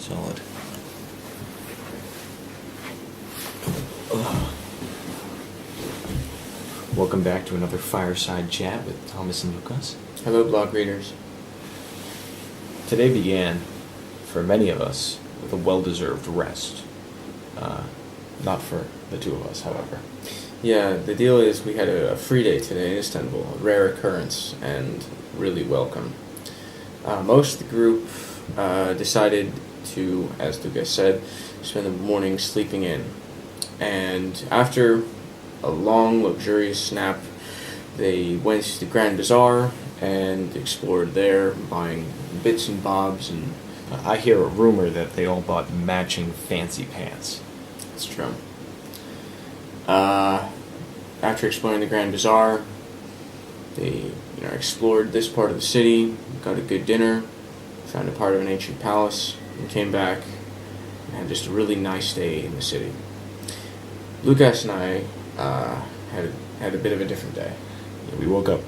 Solid. Welcome back to another fireside chat with Thomas and Lucas. Hello, blog readers. Today began, for many of us, with a well-deserved rest. Not for the two of us, however. Yeah, the deal is we had a free day today in Istanbul, a rare occurrence, and really welcome. Most of the group decided to, as Lucas said, spend the morning sleeping in. And after a long, luxurious nap, they went to the Grand Bazaar and explored there, buying bits and bobs. And I hear a rumor that they all bought matching fancy pants. it's true. After exploring the Grand Bazaar, they explored this part of the city, got a good dinner, found a part of an ancient palace, and came back and had just a really nice day in the city. Lucas and I had a bit of a different day. We woke up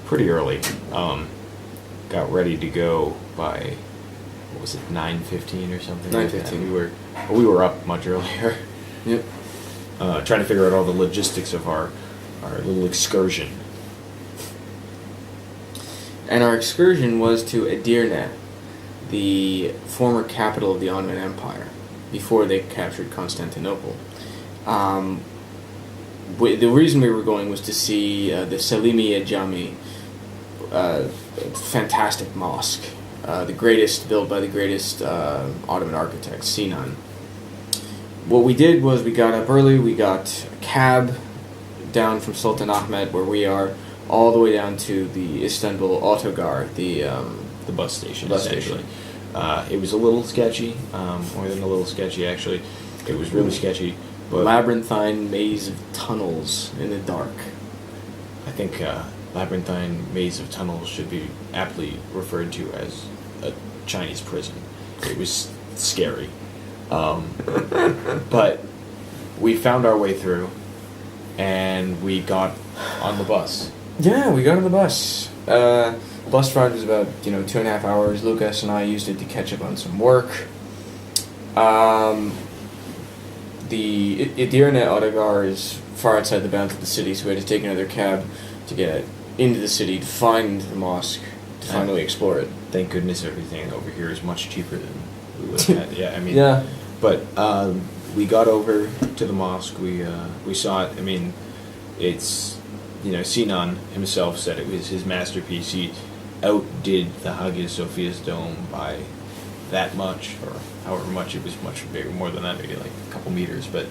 pretty early. Got ready to go by, what was it, 9:15 or something? 9:15. We were up much earlier. Yep. Trying to figure out all the logistics of our little excursion. And our excursion was to Edirne, the former capital of the Ottoman Empire, before they captured Constantinople. The reason we were going was to see the Selimiye Jami, fantastic mosque, the greatest, built by the greatest Ottoman architect, Sinan. What we did was we got up early, we got a cab down from Sultan Ahmet, where we are, all the way down to the Istanbul Autogar, the bus station. Bus essentially. It was a little sketchy, more than a little sketchy actually. It was really sketchy. But labyrinthine maze of tunnels in the dark. I think labyrinthine maze of tunnels should be aptly referred to as a Chinese prison. It was scary. But we found our way through, and we got on the bus. Yeah, we got on the bus. Bus ride was about 2.5 hours. Lucas and I used it to catch up on some work. The Edirne Autogar is far outside the bounds of the city, so we had to take another cab to get into the city to find the mosque, to finally explore it. Thank goodness everything over here is much cheaper than we would have had. Yeah, I mean. Yeah. But we got over to the mosque. We saw it. I mean, it's Sinan himself said it was his masterpiece. He outdid the Hagia Sophia's dome by that much, or however much. It was much bigger, more than that, maybe like a couple meters. But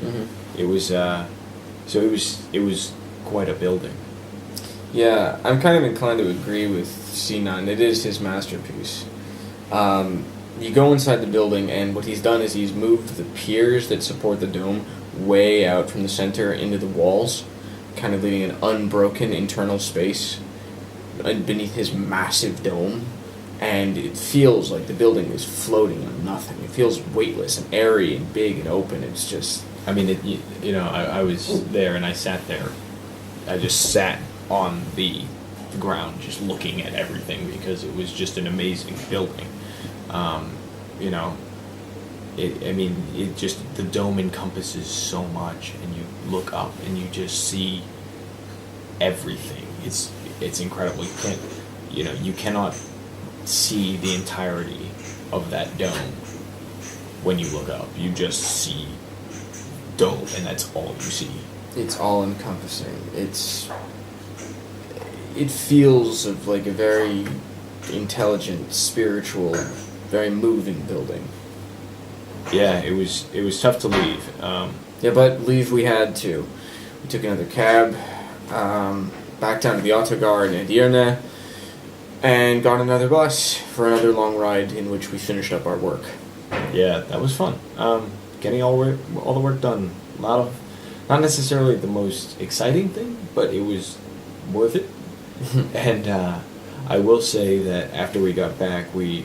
it was so it was quite a building. Yeah, I'm kind of inclined to agree with Sinan. It is his masterpiece. You go inside the building, and what he's done is he's moved the piers that support the dome way out from the center into the walls, kind of leaving an unbroken internal space beneath his massive dome. And it feels like the building is floating on nothing. It feels weightless and airy and big and open. It's just... I mean, I was there and I sat there. I just sat on the ground just looking at everything because it was just an amazing building. The dome encompasses so much, and you look up and you just see everything. It's incredible. You cannot see the entirety of that dome when you look up. You just see dome, and that's all you see. It's all encompassing. It feels of like a very intelligent, spiritual, very moving building. Yeah, it was tough to leave. Yeah, but leave we had to. We took another cab back down to the Autogar in Edirne, and got another bus for another long ride in which we finished up our work. Yeah, that was fun. Getting all the work done. A lot of, not necessarily the most exciting thing, but it was worth it. And I will say that after we got back, we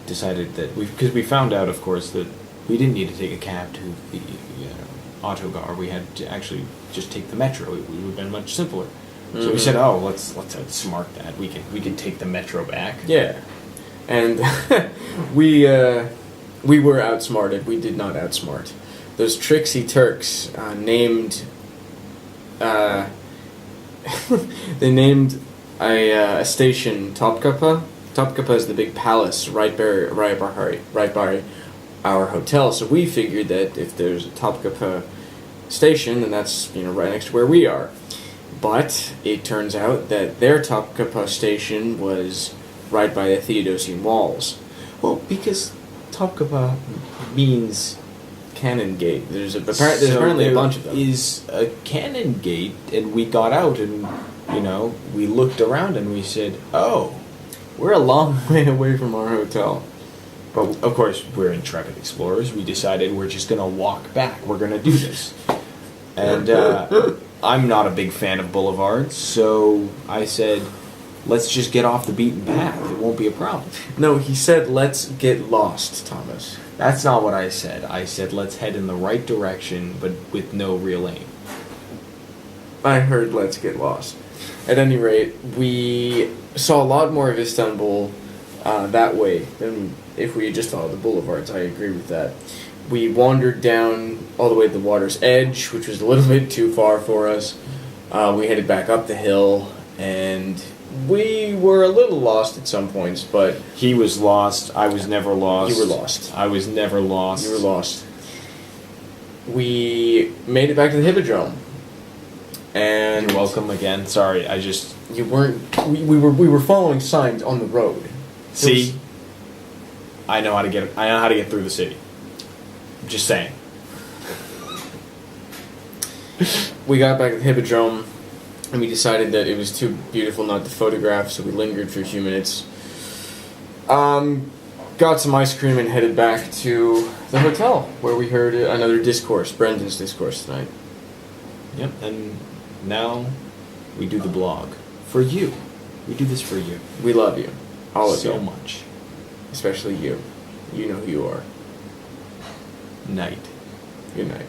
decided that because we found out, of course, that we didn't need to take a cab to the Autogar. We had to actually just take the metro. It would have been much simpler. So we said, "Oh, let's outsmart that. We can take the metro back." Yeah, and we We were outsmarted. We did not outsmart. Those tricksy Turks named. They named a station Topkapi. Topkapi is the big palace right by our hotel. So we figured that if there's a Topkapi station, then that's right next to where we are. But it turns out that their Topkapi station was right by the Theodosian walls. Well, because Topkapi means Cannon Gate. There's apparently a bunch of them. Is a cannon gate, and we got out and we looked around and we said, "Oh, we're a long way away from our hotel." But of course, we're intrepid explorers. We decided we're just gonna walk back. We're gonna do this, and I'm not a big fan of boulevards, so I said, "Let's just get off the beaten path. It won't be a problem." No, he said, "Let's get lost, Thomas." That's not what I said. I said, let's head in the right direction, but with no real aim. I heard, "Let's get lost." At any rate, we saw a lot more of Istanbul that way than if we had just followed the boulevards. I agree with that. We wandered down all the way to the water's edge, which was a little bit too far for us. We headed back up the hill, and we were a little lost at some points, but... He was lost. I was never lost. You were lost. I was never lost. You were lost. We made it back to the Hippodrome. And... You're welcome again. Sorry, I just... You weren't... We were following signs on the road. See? I know how to get through the city. Just saying. We got back to the Hippodrome, and we decided that it was too beautiful not to photograph, so we lingered for a few minutes. Got some ice cream and headed back to the hotel, where we heard another discourse, Brendan's discourse tonight. Yep, and now we do the blog. For you. We do this for you. We love you. All of you. So much. Especially you. You know who you are. Night. Good night.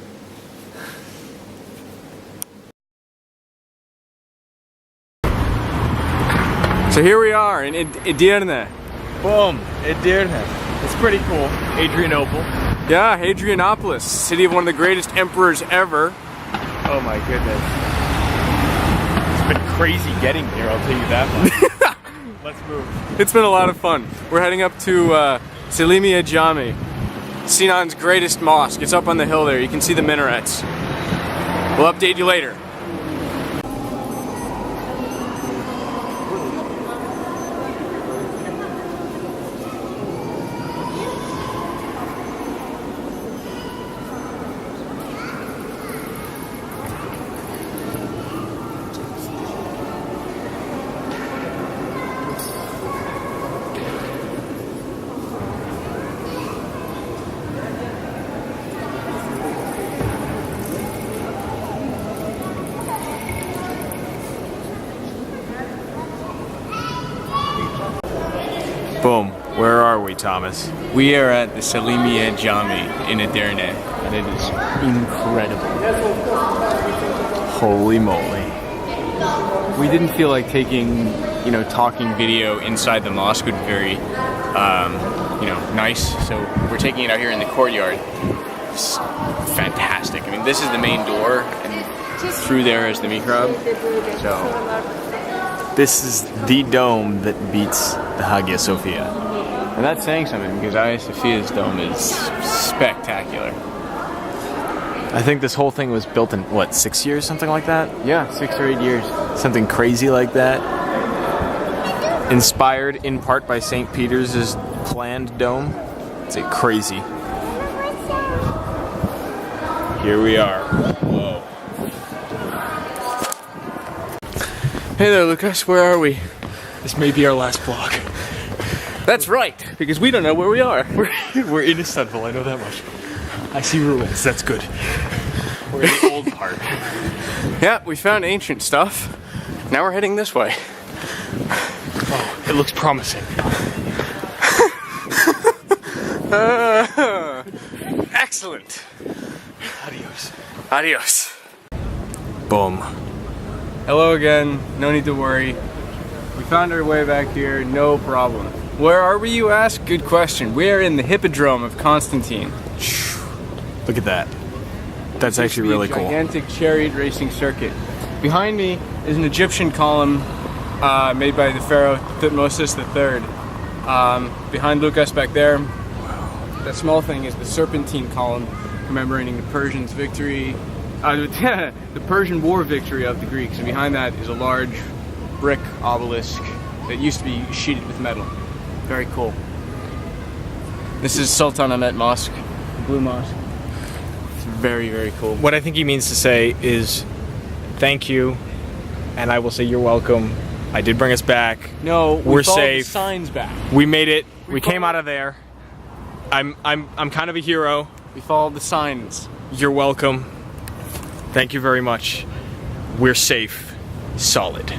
So here we are in Edirne. Boom, Edirne. It's pretty cool. Adrianople. Yeah, Hadrianopolis, city of one of the greatest emperors ever. Oh my goodness. It's been crazy getting here, I'll tell you that much. Let's move. It's been a lot of fun. We're heading up to Selimiye Jami, Sinan's greatest mosque. It's up on the hill there. You can see the minarets. We'll update you later. Boom. Where are we, Thomas? We are at the Selimiye Jami in Edirne, and it is incredible. Holy moly. We didn't feel like taking, talking video inside the mosque would be very, nice, so we're taking it out here in the courtyard. It's fantastic. I mean, this is the main door, and through there is the mihrab, so... This is the dome that beats the Hagia Sophia. And that's saying something, because Hagia Sophia's dome is spectacular. I think this whole thing was built in, 6 years? Something like that? Yeah, 6 or 8 years. Something crazy like that. Inspired in part by St. Peter's planned dome. It's crazy. Here we are. Whoa. Hey there, Lucas, where are we? This may be our last vlog. That's right, because we don't know where we are. We're in Istanbul, I know that much. I see ruins, that's good. We're in the old part. Yeah, we found ancient stuff. Now we're heading this way. Oh, it looks promising. Excellent. Adios. Adios. Boom. Hello again, no need to worry. We found our way back here, no problem. Where are we, you ask? Good question. We are in the Hippodrome of Constantine. Look at that. That's actually really cool. Gigantic chariot racing circuit. Behind me is an Egyptian column made by the pharaoh Thutmose III. Behind Lucas back there, that small thing is the Serpentine column, commemorating the Persians' victory, the Persian war victory of the Greeks. And behind that is a large brick obelisk that used to be sheeted with metal. Very cool. This is Sultan Ahmet Mosque, the Blue Mosque. It's very, very cool. What I think he means to say is thank you, and I will say you're welcome. I did bring us back. No, we're followed safe. The signs back. We made it. We came out of there. I'm kind of a hero. We followed the signs. You're welcome. Thank you very much. We're safe. Solid.